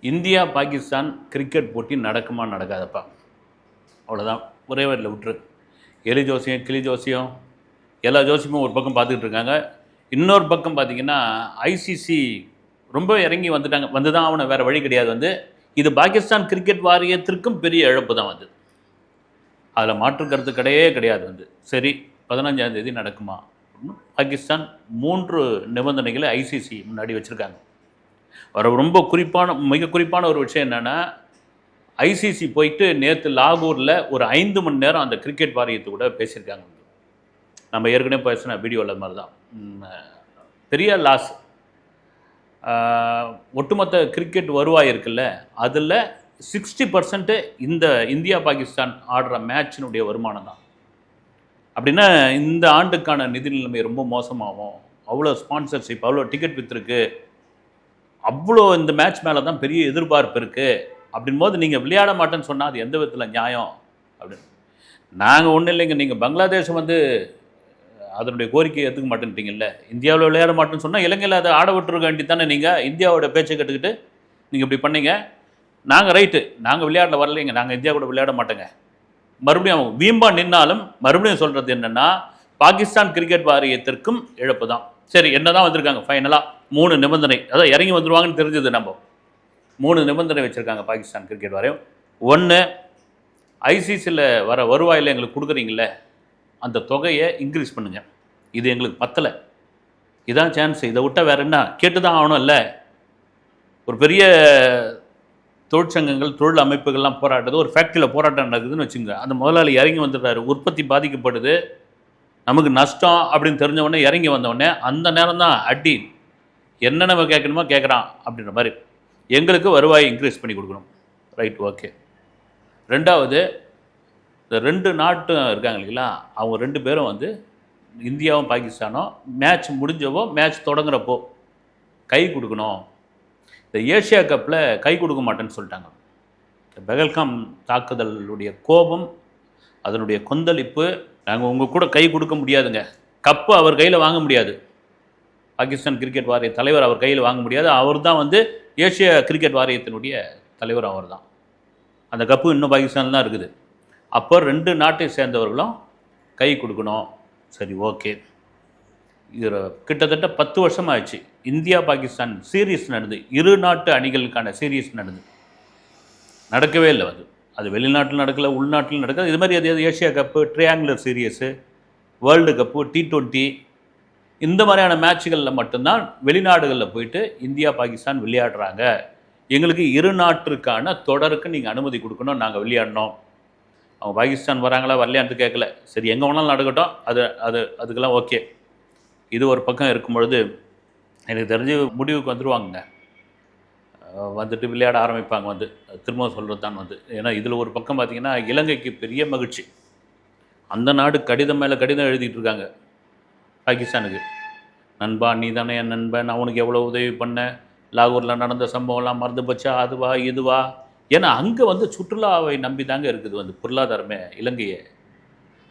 India Pakistan cricket போட்டி நடக்குமா நடக்காதப்பா? அவ்வளோதான். ஒரே வரியில் விட்டுரு. எலி ஜோசியம், கிளி ஜோசியம், எல்லா ஜோசியமும் ஒரு பக்கம் பார்த்துக்கிட்டு இருக்காங்க. இன்னொரு பக்கம் பார்த்தீங்கன்னா, ஐசிசி ரொம்ப இறங்கி வந்துட்டாங்க. வந்து தான் ஆகணும், வேறு வழி கிடையாது. இது பாகிஸ்தான் கிரிக்கெட் வாரியத்திற்கும் பெரிய இழப்பு தான் அதில் மாற்று கருத்து கிடையவே கிடையாது. சரி, 15ஆம் தேதி நடக்குமா? பாகிஸ்தான் 3 நிபந்தனைகளை ஐசிசி முன்னாடி வச்சுருக்காங்க. ரொம்ப மிக குறிப்பான ஒரு விஷயம் என்னென்னா, ஐசிசி போயிட்டு நேற்று லாகூரில் ஒரு 5 மணி நேரம் அந்த கிரிக்கெட் வாரியத்தை கூட பேசியிருக்காங்க. நம்ம ஏற்கனவே பேசின வீடியோவில் மாதிரி தான். பெரிய லாஸ். ஒட்டுமொத்த கிரிக்கெட் வருவாய் இருக்குல்ல, அதில் 60% இந்த இந்தியா பாகிஸ்தான் ஆடுற மேட்சினுடைய வருமானம் தான். அப்படின்னா இந்த ஆண்டுக்கான நிதி நிலைமை ரொம்ப மோசமாகும். அவ்வளோ ஸ்பான்சர்ஷிப், அவ்வளோ டிக்கெட் விற்றுருக்கு, அவ்வளோ இந்த மேட்ச் மேலே தான் பெரிய எதிர்பார்ப்பு இருக்குது. அப்படின்போது நீங்கள் விளையாட மாட்டேன்னு சொன்னால் அது எந்த விதத்தில் நியாயம் அப்படின்னு. நாங்கள் ஒன்றும் இல்லைங்க, நீங்கள் பங்களாதேஷ் அதனுடைய கோரிக்கையை ஏற்றுக்க மாட்டேன்ட்டீங்கல்ல, இந்தியாவில் விளையாட மாட்டேன்னு சொன்னால் இலங்கையில் அதை ஆட விட்டுருக்க வேண்டி தானே. நீங்கள் இந்தியாவோட பேச்சை கேட்டுக்கிட்டு நீங்கள் இப்படி பண்ணீங்க. நாங்கள் ரைட்டு, நாங்கள் விளையாட வரலைங்க, நாங்கள் இந்தியா கூட விளையாட மாட்டேங்க. மறுபடியும் வீம்பா நின்னாலும் மறுபடியும் சொல்கிறது என்னென்னா, பாகிஸ்தான் கிரிக்கெட் வாரியத்திற்கும் இழப்பு தான். சரி, என்ன தான் வந்திருக்காங்க ஃபைனலாக 3 நிபந்தனை, அதான் இறங்கி வந்துடுவாங்கன்னு தெரிஞ்சது. நம்ம 3 நிபந்தனை வச்சுருக்காங்க பாகிஸ்தான் கிரிக்கெட் வாரியம். 1, ஐசிசியில் வர வருவாயில் எங்களுக்கு கொடுக்குறீங்கள, அந்த தொகையை இன்க்ரீஸ் பண்ணுங்கள். இது எங்களுக்கு பத்தலை, இதான் சான்ஸ், இதை விட்டால் வேறு என்ன, கேட்டு தான் ஆகணும். இல்லை, ஒரு பெரிய தொழிற்சங்கங்கள், தொழில் அமைப்புகள்லாம் போராடுறது, ஒரு ஃபேக்ட்ரியில் போராட்டம் நடக்குதுன்னு வச்சுங்க. அந்த முதலாளி இறங்கி வந்துடுறாரு, உற்பத்தி பாதிக்கப்படுது, நமக்கு நஷ்டம் அப்படின்னு தெரிஞ்சவொடனே இறங்கி வந்தவொடனே அந்த நேரம் தான் அடி, என்ன நம்ம கேட்கணுமோ கேட்குறான் அப்படின்ற மாதிரி. எங்களுக்கு வருவாயை இன்க்ரீஸ் பண்ணி கொடுக்கணும். Right, okay. 2வது, இந்த 2 நாட்டும் இருக்காங்க இல்லைங்களா, அவங்க 2 பேரும் இந்தியாவும் பாகிஸ்தானும் மேட்ச் முடிஞ்சவோ மேட்ச் தொடங்குறப்போ கை கொடுக்கணும். இந்த ஏஷியா கப்பில் கை கொடுக்க மாட்டேன்னு சொல்லிட்டாங்க. இந்த பெகல்காம் தாக்குதலுடைய கோபம், அதனுடைய கொந்தளிப்பு, நாங்கள் உங்கள் கூட கை கொடுக்க முடியாதுங்க. கப்பு அவர் கையில் வாங்க முடியாது, பாகிஸ்தான் கிரிக்கெட் வாரிய தலைவர் அவர் கையில் வாங்க முடியாது. அவர் தான் ஏஷியா கிரிக்கெட் வாரியத்தினுடைய தலைவர், அவர் தான். அந்த கப்பு இன்னும் பாகிஸ்தான் தான் இருக்குது. அப்போ 2 நாட்டை சேர்ந்தவர்களும் கை கொடுக்கணும். சரி, ஓகே. இது கிட்டத்தட்ட 10 வருஷம் ஆயிடுச்சு இந்தியா பாகிஸ்தான் சீரீஸ் நடந்து, 2 நாட்டு அணிகளுக்கான சீரீஸ் நடக்கவே இல்லை. அது வெளிநாட்டில் நடக்கலை, உள்நாட்டில் நடக்கல. இது மாதிரி எதையாவது Asia cup, triangular series, world cup, T20 இந்த மாதிரியான மேட்சுகளில் மட்டும்தான் வெளிநாடுகளில் போயிட்டு இந்தியா பாகிஸ்தான் விளையாடுறாங்க. எங்களுக்கு 2 நாட்டிற்கான தொடருக்கு நீங்கள் அனுமதி கொடுக்கணும், நாங்கள் விளையாடணும். அவங்க பாகிஸ்தான் வராங்களா வரலையான்ட்டு கேட்கல. சரி, எங்கே வேணாலும் நடக்கட்டும், அதுக்கெல்லாம் ஓகே. இது ஒரு பக்கம் இருக்கும் பொழுது, எனக்கு தெரிஞ்சு முடிவுக்கு வந்துடுவாங்க, வந்துட்டு விளையாட ஆரம்பிப்பாங்க. திரும்ப சொல்கிறது தான் ஏன்னா இதில் ஒரு பக்கம் பார்த்திங்கன்னா, இலங்கைக்கு பெரிய மகிழ்ச்சி. அந்த நாடு கடிதம் மேலே கடிதம் எழுதிட்டு இருக்காங்க பாகிஸ்தானுக்கு. நண்பா, நீ தானே என் நண்பன், அவனுக்கு எவ்வளோ உதவி பண்ண, லாகூரில் நடந்த சம்பவம்லாம் மறந்து போச்சா, அதுவா இதுவா. ஏன்னா அங்கே சுற்றுலாவை நம்பி தாங்க இருக்குது பொருளாதாரமே இலங்கையை.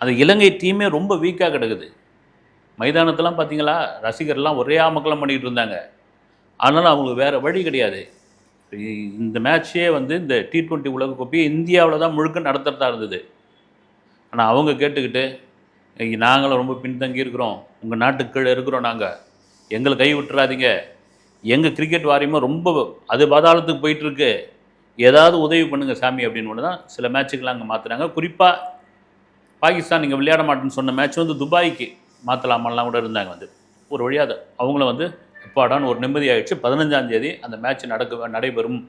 அந்த இலங்கை டீமே ரொம்ப வீக்காக கிடக்குது. மைதானத்தெல்லாம் பார்த்தீங்களா, ரசிகர்லாம் ஒரே ஆமக்கலம் பண்ணிகிட்டு இருந்தாங்க. அதனால் அவங்களுக்கு வேறு வழி கிடையாது. இந்த மேட்ச்சே இந்த T20 உலகக்கோப்பையை இந்தியாவில் தான் முழுக்க நடத்துகிறதா இருந்தது. ஆனால் அவங்க கேட்டுக்கிட்டு, நாங்களும் ரொம்ப பின்தங்கி இருக்கிறோம், உங்கள் நாட்டுக்கு கீழே இருக்கிறோம், நாங்கள் எங்களை கை விட்டுறாதீங்க, எங்கள் கிரிக்கெட் வாரியமும் ரொம்ப அது பாதாளத்துக்கு போயிட்டுருக்கு, ஏதாவது உதவி பண்ணுங்கள் சாமி அப்படின்னு ஒன்று தான் சில மேட்சுக்கெலாம் அங்கே மாற்றுறாங்க. குறிப்பாக பாகிஸ்தான் நீங்கள் விளையாட மாட்டேன்னு சொன்ன மேட்ச் துபாய்க்கு மாற்றலாமெல்லாம் கூட இருந்தாங்க. ஒரு வழியாக அவங்களும் எப்பாடான்னு ஒரு நிம்மதியாகிடுச்சு. 15ஆம் தேதி அந்த மேட்ச் நடைபெறும்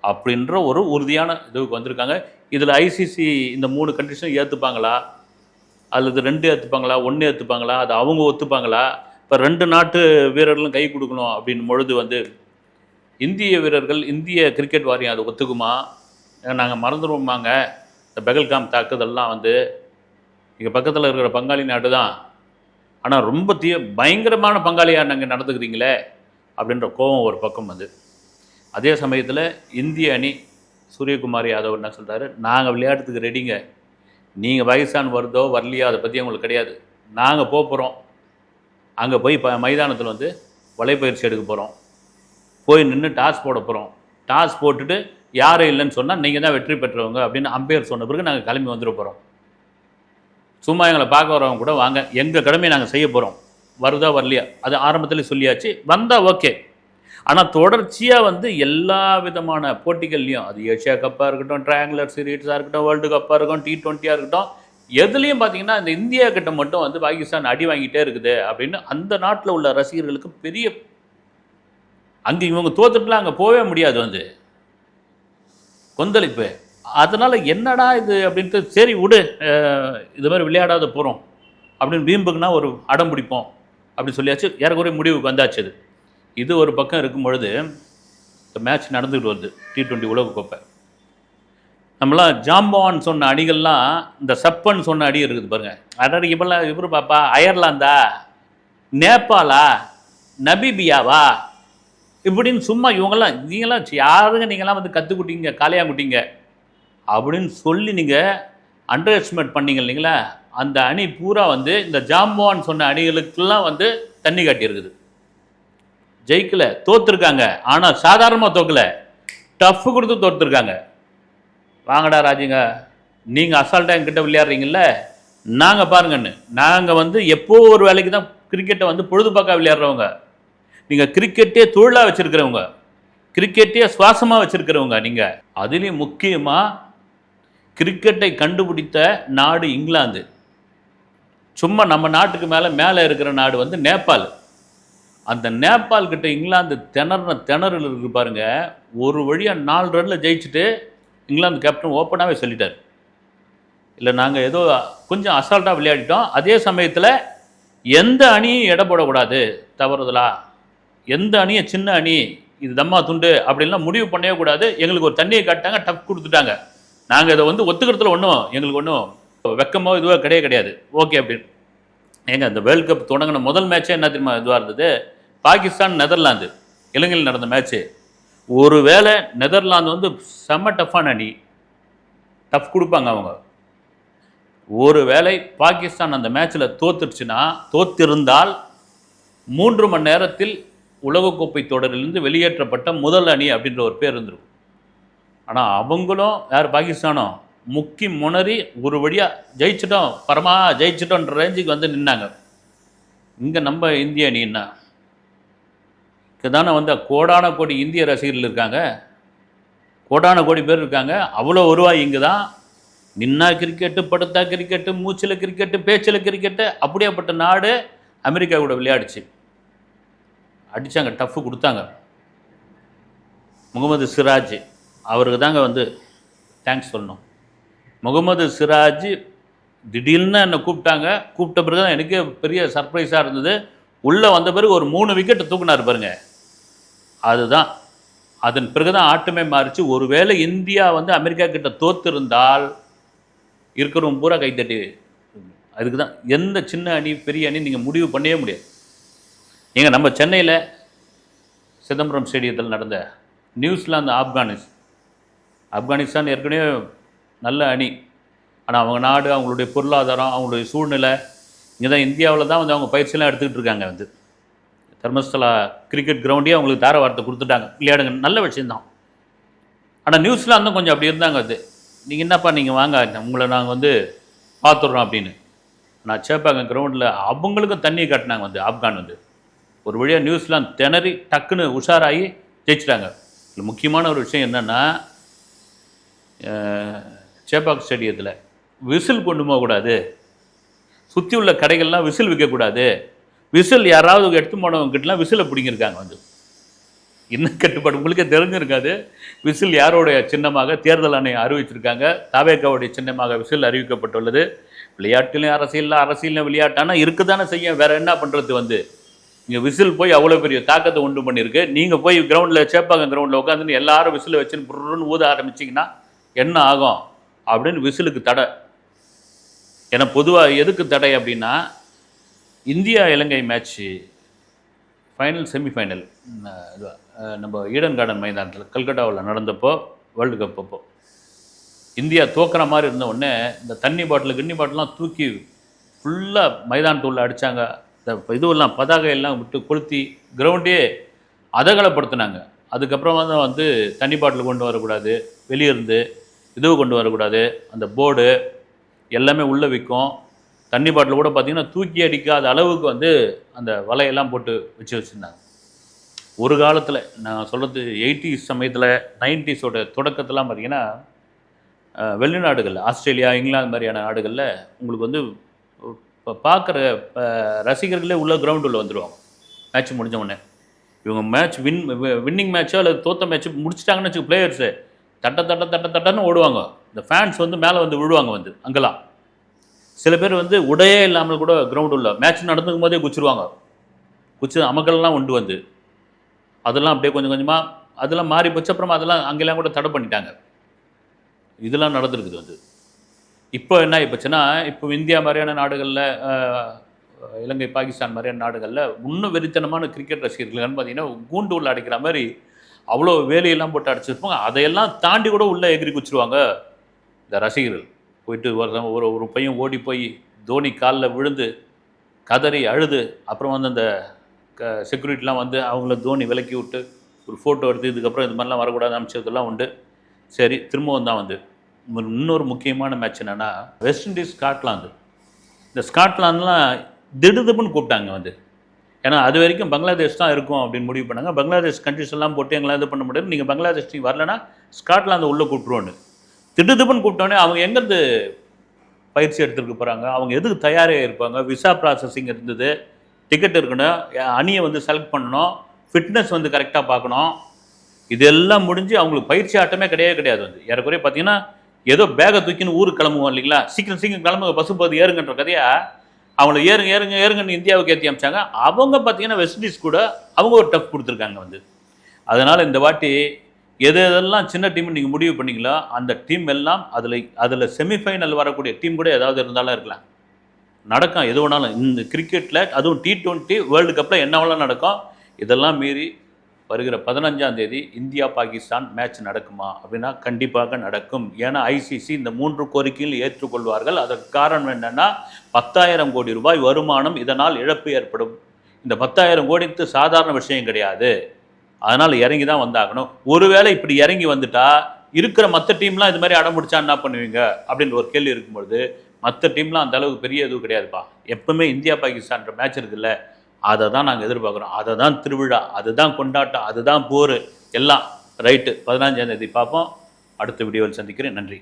அப்படின்ற ஒரு உறுதியான இதுவுக்கு வந்திருக்காங்க. இதில் ஐசிசி இந்த 3 கண்டிஷனும் ஏற்றுப்பாங்களா, அல்லது 2 ஏற்றுப்பாங்களா, 1 ஏற்றுப்பாங்களா, அது அவங்க ஒத்துப்பாங்களா? இப்போ 2 நாட்டு வீரர்களும் கை கொடுக்கணும் அப்படின் பொழுது இந்திய வீரர்கள், இந்திய கிரிக்கெட் வாரியம் அதை ஒத்துக்குமா? நாங்கள் மறந்துடுவோமாங்க, இந்த பெகல்காம் தாக்குதல்லாம் இங்கே பக்கத்தில் இருக்கிற பங்காளி நாட்டு தான், ஆனால் ரொம்ப பயங்கரமான பங்காளியாக நாங்கள் நடந்துக்கிறீங்களே அப்படின்ற கோபம் ஒரு பக்கம். அதே சமயத்தில் இந்திய அணி சூரியகுமார் யாதவ் என்ன சொல்கிறாரு, நாங்கள் விளையாட்டுறதுக்கு ரெடிங்க, நீங்கள் பாகிஸ்தான் வருதோ வரலையோ அதை பற்றி உங்களுக்கு கிடையாது, நாங்கள் போகிறோம், அங்கே போய் மைதானத்தில் வலைப்பயிற்சி எடுக்க போகிறோம், போய் நின்று டாஸ் போட போகிறோம், டாஸ் போட்டுட்டு யாரும் இல்லைன்னு சொன்னால் நீங்கள் தான் வெற்றி பெற்றவங்க அப்படின்னு அம்பையர் சொன்ன பிறகு நாங்கள் கிளம்பி வந்துட போகிறோம். சும்மா எங்களை பார்க்க வரவங்க கூட வாங்க, எங்கள் கடமையை நாங்கள் செய்ய போகிறோம், வருதா வரலையா அது ஆரம்பத்தில் சொல்லியாச்சு, வந்தால் ஓகே. ஆனால் தொடர்ச்சியாக வந்து எல்லா விதமான போட்டிகள்லையும், அது ஏஷியா கப்பாக இருக்கட்டும், ட்ரையாங்குலர் சீரீஸாக இருக்கட்டும், வேர்ல்டு கப்பாக இருக்கட்டும், T20 இருக்கட்டும், எதுலேயும் பார்த்தீங்கன்னா இந்த இந்தியா கிட்ட மட்டும் வந்து பாகிஸ்தான் அடி வாங்கிட்டே இருக்குது அப்படின்னு அந்த நாட்டில் உள்ள ரசிகர்களுக்கு பெரிய, அங்கே இவங்க தோத்துட்டுலாம் அங்கே போகவே முடியாது, வந்து கொந்தளிப்பு. அதனால் என்னடா இது அப்படின்ட்டு, சரி விடு, இது மாதிரி விளையாடாத போகிறோம் அப்படின்னு வீம்புக்குன்னா ஒரு அடம் பிடிப்போம் அப்படின்னு சொல்லியாச்சு. ஏறக்குறைய முடிவுக்கு வந்தாச்சு. இது ஒரு பக்கம் இருக்கும் பொழுது இந்த மேட்ச் நடந்துக்கிட்டு வருது, T20 உலகக்கோப்பை. நம்மளாம் ஜாம்பான் சொன்ன அணிகள்லாம் இந்த சப்பன் சொன்ன அடி இருக்குது பாருங்க. அதாவது இவரு பாப்பா அயர்லாந்தா, நேபாளா, நபீபியாவா இப்படின்னு சும்மா இவங்கெல்லாம், நீங்களாம் யாருங்க நீங்களாம் வந்து கற்றுக்குட்டிங்க காளையாங்குட்டிங்க அப்படின்னு சொல்லி நீங்கள் அண்டர் எஸ்டிமேட் பண்ணீங்க இல்லைங்களா. அந்த அணி பூரா வந்து இந்த ஜாம்பான் சொன்ன அணிகளுக்கெல்லாம் வந்து தண்ணி காட்டியிருக்குது. ஜெயிக்கல, தோற்றுருக்காங்க. ஆனால் சாதாரணமாக தோக்கலை, டஃப்பு கொடுத்து தோற்றுருக்காங்க. வாங்கடா ராஜுங்க, நீங்கள் அசால்ட்டாக என்கிட்ட விளையாடுறீங்கல்ல, நாங்கள் பாருங்கன்னு. நாங்கள் வந்து எப்போ ஒரு வேலைக்கு தான் கிரிக்கெட்டை வந்து பொழுதுபாக்காக விளையாடுறவங்க. நீங்கள் கிரிக்கெட்டே தொழிலாக வச்சுருக்கிறவங்க, கிரிக்கெட்டே சுவாசமாக வச்சுருக்கிறவங்க நீங்கள். அதுலேயும் முக்கியமாக கிரிக்கெட்டை கண்டுபிடித்த நாடு இங்கிலாந்து. சும்மா நம்ம நாட்டுக்கு மேலே இருக்கிற நாடு வந்து நேபாள். அந்த நேபாள் கிட்ட இங்கிலாந்து திணறல் இருக்கு பாருங்க. ஒரு வழியாக 4 ரனில் ஜெயிச்சுட்டு இங்கிலாந்து கேப்டன் ஓப்பனாகவே சொல்லிட்டார், இல்லை நாங்கள் ஏதோ கொஞ்சம் அசால்ட்டாக விளையாடிட்டோம், அதே சமயத்தில் எந்த அணியும் எடை போடக்கூடாது தவறுதலா, எந்த அணியை சின்ன அணி இது தம்மா துண்டு அப்படின்லாம் முடிவு பண்ணவே கூடாது. எங்களுக்கு ஒரு தண்ணியை காட்டாங்க, டப் கொடுத்துட்டாங்க. நாங்கள் இதை வந்து ஒத்துக்கிறதுல எங்களுக்கு ஒன்றும் வெக்கமோ இதுவோ கிடையாது. ஓகே அப்படின்னு. ஏங்க அந்த வேர்ல்டு கப் தொடங்கின முதல் மேட்சே என்ன தெரியுமா இதுவாக இருந்தது, பாகிஸ்தான் நெதர்லாந்து இலங்கையில் நடந்த மேட்ச்சு. ஒரு வேளை நெதர்லாந்து வந்து செம்ம டஃப்பான அணி, டஃப் கொடுப்பாங்க அவங்க. ஒரு வேளை பாகிஸ்தான் அந்த மேட்ச்சில் தோத்திருந்தால் 3 மணி நேரத்தில் உலகக்கோப்பை தொடரிலிருந்து வெளியேற்றப்பட்ட முதல் அணி அப்படின்ற ஒரு பேர் இருந்திருக்கும். ஆனால் அவங்களும் யார், பாகிஸ்தானும் முக்கி முனறி ஒரு வழியாக ஜெயிச்சிட்டோன்ற ரேஞ்சுக்கு வந்து நின்னாங்க. இங்கே நம்ம இந்திய அணின்னா தானே வந்து கோடான கோடி இந்திய ரசிகர்கள் இருக்காங்க, கோடான கோடி பேர் இருக்காங்க. அவ்வளோ வருவாய் இங்கே தான். நின்னா கிரிக்கெட்டு, படுத்தா கிரிக்கெட்டு, மூச்சில் கிரிக்கெட்டு, பேச்சில் கிரிக்கெட்டு. அப்படியேப்பட்ட நாடு அமெரிக்கா கூட விளையாடிச்சு, அடித்தாங்க, டஃப்பு கொடுத்தாங்க. முகமது சிராஜ் அவருக்கு தாங்க வந்து தேங்க்ஸ் சொல்லணும். முகமது சிராஜ் திடீர்னு என்னை கூப்பிட்ட பிறகு தான் எனக்கே பெரிய சர்ப்ரைஸாக இருந்தது. உள்ளே வந்த பிறகு ஒரு 3 விக்கெட்டு தூக்குனார் பாருங்க. அதுதான் அதன் பிறகு தான் ஆட்டமே மாறிச்சு. ஒருவேளை இந்தியா வந்து அமெரிக்கா கிட்ட தோற்றிருந்தால் இருக்கிறவங்க பூரா கைத்தட்டி. அதுக்கு தான் எந்த சின்ன அணி பெரிய அணி நீங்கள் முடிவு பண்ணவே முடியாது. நீங்கள் நம்ம சென்னையில் சிதம்பரம் ஸ்டேடியத்தில் நடந்த நியூசிலாந்து ஆப்கானிஸ்தான் ஏற்கனவே நல்ல அணி. ஆனால் அவங்க நாடு, அவங்களுடைய பொருளாதாரம், அவங்களுடைய சூழ்நிலை, இங்கே தான் இந்தியாவில் தான் வந்து அவங்க பயிற்சியெல்லாம் எடுத்துக்கிட்டு இருக்காங்க. வந்து தர்மஸ்தலா கிரிக்கெட் கிரவுண்டே அவங்களுக்கு தார வார்த்தை கொடுத்துட்டாங்க, விளையாடுங்க, நல்ல விஷயந்தான். ஆனால் நியூசிலாந்தும் கொஞ்சம் அப்படி இருந்தாங்க. அது நீங்கள் என்னப்பா நீங்கள் வாங்க, உங்களை நாங்கள் வந்து பார்த்துட்றோம் அப்படின்னு. நான் சேப்பாங்க கிரவுண்டில் அவங்களுக்கும் தண்ணியை காட்டினாங்க. வந்து ஆப்கான் வந்து ஒரு வழியாக நியூசிலாந்து திணறி டக்குன்னு உஷாராகி ஜெயிச்சிட்டாங்க. இதில் முக்கியமான ஒரு விஷயம் என்னென்னா, சேப்பாக் ஸ்டேடியத்தில் விசில் கொண்டு போகக்கூடாது, சுற்றி உள்ள கடைகள்லாம் விசில் விற்கக்கூடாது. விசில் யாராவது எடுத்து போனவங்ககிட்டலாம் விசிலை பிடிங்கிருக்காங்க. வந்து என்ன கட்டுப்பாடு உங்களுக்கே தெரிஞ்சிருக்காது. விசில் யாரோடைய சின்னமாக தேர்தல் ஆணையம் அறிவிச்சிருக்காங்க. தாவேக்காவுடைய சின்னமாக விசில் அறிவிக்கப்பட்டுள்ளது. விளையாட்டுலையும் அரசியலில் விளையாட்டானா இருக்குதானே செய்ய, வேறு என்ன பண்ணுறது. வந்து இங்கே விசில் போய் அவ்வளோ பெரிய தாக்கத்தை உண்டு பண்ணியிருக்கு. நீங்கள் போய் கிரவுண்டில் சேப்பாங்க கிரவுண்டில் உட்காந்துன்னு எல்லாரும் விசில் வச்சுன்னு புருன்னு ஊத ஆரம்பிச்சிங்கன்னா என்ன ஆகும் அப்படின்னு விசிலுக்கு தடை. ஏன்னா பொதுவாக எதுக்கு தடை அப்படின்னா, இந்தியா இலங்கை மேட்ச்சு செமிஃபைனல் நம்ம ஈடன் கார்டன் மைதானத்தில் கல்கட்டாவில் நடந்தப்போ வேர்ல்டு கப் அப்போ இந்தியா தோக்கிற மாதிரி இருந்த உடனே இந்த தண்ணி பாட்டிலாம் தூக்கி ஃபுல்லாக மைதானத்துள்ள அடித்தாங்க. இந்த இதுவெல்லாம் பதாகையெல்லாம் விட்டு கொளுத்தி கிரவுண்டே அதகலப்படுத்தினாங்க. அதுக்கப்புறமா தான் வந்து தண்ணி பாட்டில் கொண்டு வரக்கூடாது, வெளியே இருந்து இதுவு கொண்டு வரக்கூடாது, அந்த போர்டு எல்லாமே உள்ளே விற்கும். தண்ணி பாட்டில் கூட பார்த்தீங்கன்னா தூக்கி அடிக்காத அளவுக்கு வந்து அந்த வலையெல்லாம் போட்டு வச்சுருந்தாங்க. ஒரு காலத்தில் நான் சொல்கிறது 80s சமயத்தில் 90ஸோட தொடக்கத்தெல்லாம் பார்த்தீங்கன்னா வெளிநாடுகளில் ஆஸ்திரேலியா, இங்கிலாந்து மாதிரியான நாடுகளில் உங்களுக்கு வந்து இப்போ பார்க்குற ரசிகர்களே உள்ள கிரவுண்டுள்ள வந்துடுவாங்க மேட்ச் முடிஞ்ச உடனே. இவங்க மேட்ச் வின்னிங் மேட்ச்சோ அல்லது தோத்த மேட்ச்சோ முடிச்சிட்டாங்கன்னு வச்சுக்க பிளேயர்ஸு தட்டன்னு ஓடுவாங்க. இந்த ஃபேன்ஸ் வந்து மேலே வந்து விழுவாங்க வந்து அங்கெல்லாம். சில பேர் வந்து உடையே இல்லாமல் கூட கிரவுண்டு உள்ள மேட்ச் நடந்துக்கும் போதே குச்சிருவாங்க. குச்சி அமக்கல்லாம் உண்டு வந்து அதெல்லாம் அப்படியே கொஞ்சம் கொஞ்சமாக அதெல்லாம் மாறி போச்சு. அப்புறமா அதெல்லாம் அங்கெல்லாம் கூட தடை பண்ணிட்டாங்க. இதெல்லாம் நடந்துருக்குது வந்து. இப்போ என்ன ஆகிப்போச்சுன்னா, இப்போ இந்தியா மாதிரியான நாடுகளில், இலங்கை, பாகிஸ்தான் மாதிரியான நாடுகளில் இன்னும் வெறித்தனமான கிரிக்கெட் ரசிகர்கள்னு பார்த்தீங்கன்னா கூண்டு உள்ள அடிக்கிற மாதிரி அவ்வளோ வேலையெல்லாம் போட்டு அடிச்சிருப்பாங்க. அதையெல்லாம் தாண்டி கூட உள்ளே எகிரி குச்சிருவாங்க இந்த ரசிகர்கள். போயிட்டு ஒரு பையன் ஓடி போய் தோனி காலில் விழுந்து கதறி அழுது, அப்புறம் வந்து அந்த செக்யூரிட்டிலாம் வந்து அவங்கள தோனி விலக்கி விட்டு ஒரு ஃபோட்டோ எடுத்து இதுக்கப்புறம் இது மாதிரிலாம் வரக்கூடாது அமைச்சதெல்லாம் உண்டு. சரி, திரும்பவும் தான் வந்து இன்னொரு முக்கியமான மேட்ச் என்னென்னா வெஸ்ட் இண்டீஸ் ஸ்காட்லாந்து. இந்த ஸ்காட்லாந்துலாம் திடுதுப்புன்னு கூப்பிட்டாங்க வந்து. ஏன்னா அது வரைக்கும் பங்களாதேஷ் தான் இருக்கும் அப்படின்னு முடிவு பண்ணாங்க. பங்களாதேஷ் கண்ட்ரிஸ் எல்லாம் போட்டு எங்களால் இது பண்ண முடியாது, நீங்கள் பங்களாதேஷ் டீம் வரலன்னா ஸ்காட்லாந்து உள்ளே கூப்பிட்ருவோன்னு திடுதுப்புன்னு கூப்பிட்டோன்னே அவங்க எங்கேருந்து பயிற்சி எடுத்துருக்க போகிறாங்க, அவங்க எதுக்கு தயாராக இருப்பாங்க, விசா ப்ராசஸிங் இருந்தது, டிக்கெட் இருக்கணும், அணியை வந்து செலக்ட் பண்ணணும், ஃபிட்னஸ் வந்து கரெக்டாக பார்க்கணும், இதெல்லாம் முடிஞ்சு அவங்களுக்கு பயிற்சி ஆட்டமே கிடையாது வந்து. ஏறக்குறைய பார்த்தீங்கன்னா ஏதோ பேகை தூக்கின்னு ஊருக்கு கிளம்புவோம் இல்லைங்களா, சீக்கிரம் கிளம்புங்க பஸ்ஸு போது ஏறுங்கன்ற கதையாக அவங்கள ஏறுங்கன்னு இந்தியாவுக்கு ஏற்றி அமைச்சாங்க. அவங்க பார்த்தீங்கன்னா வெஸ்ட் இண்டீஸ் கூட அவங்க ஒரு டஃப் கொடுத்துருக்காங்க வந்து. அதனால் இந்த வாட்டி எதெல்லாம் சின்ன டீம் நீங்கள் முடிவு பண்ணிங்களோ அந்த டீம் எல்லாம் அதில் செமிஃபைனல் வரக்கூடிய டீம் கூட ஏதாவது இருந்தாலும் இருக்கலாம், நடக்கும் எது வேணாலும் இந்த கிரிக்கெட்டில். அதுவும் T20 வேர்ல்டு கப்பில் என்ன வேணாலும் நடக்கும். இதெல்லாம் மீறி வருகிற 15ஆம் தேதி இந்தியா பாகிஸ்தான் மேட்ச் நடக்குமா அப்படின்னா கண்டிப்பாக நடக்கும். ஏன்னா ஐசிசி இந்த 3 கோரிக்கையில் ஏற்றுக்கொள்வார்கள். அதற்கு காரணம் என்னென்னா 10,000 கோடி ரூபாய் வருமானம் இதனால் இழப்பு ஏற்படும். இந்த 10,000 கோடிக்கு சாதாரண விஷயம் கிடையாது. அதனால் இறங்கி தான் வந்தாகணும். ஒருவேளை இப்படி இறங்கி வந்துட்டா இருக்கிற மற்ற டீம்லாம் இது மாதிரி அடம் பிடிச்சா என்ன பண்ணுவீங்க அப்படின்ற ஒரு கேள்வி இருக்கும்பொழுது மற்ற டீம்லாம் அந்த அளவுக்கு பெரிய எதுவும் கிடையாதுப்பா. எப்பவுமே இந்தியா பாகிஸ்தான்ற மேட்ச் இருக்குல்ல, அதை தான் நாங்கள் எதிர்பார்க்குறோம். அதை தான் திருவிழா, அதுதான் கொண்டாட்டம், அதுதான் போர் எல்லாம். ரைட்டு, 15ஆம் தேதி பார்ப்போம். அடுத்த வீடியோவில் சந்திக்கிறேன். நன்றி.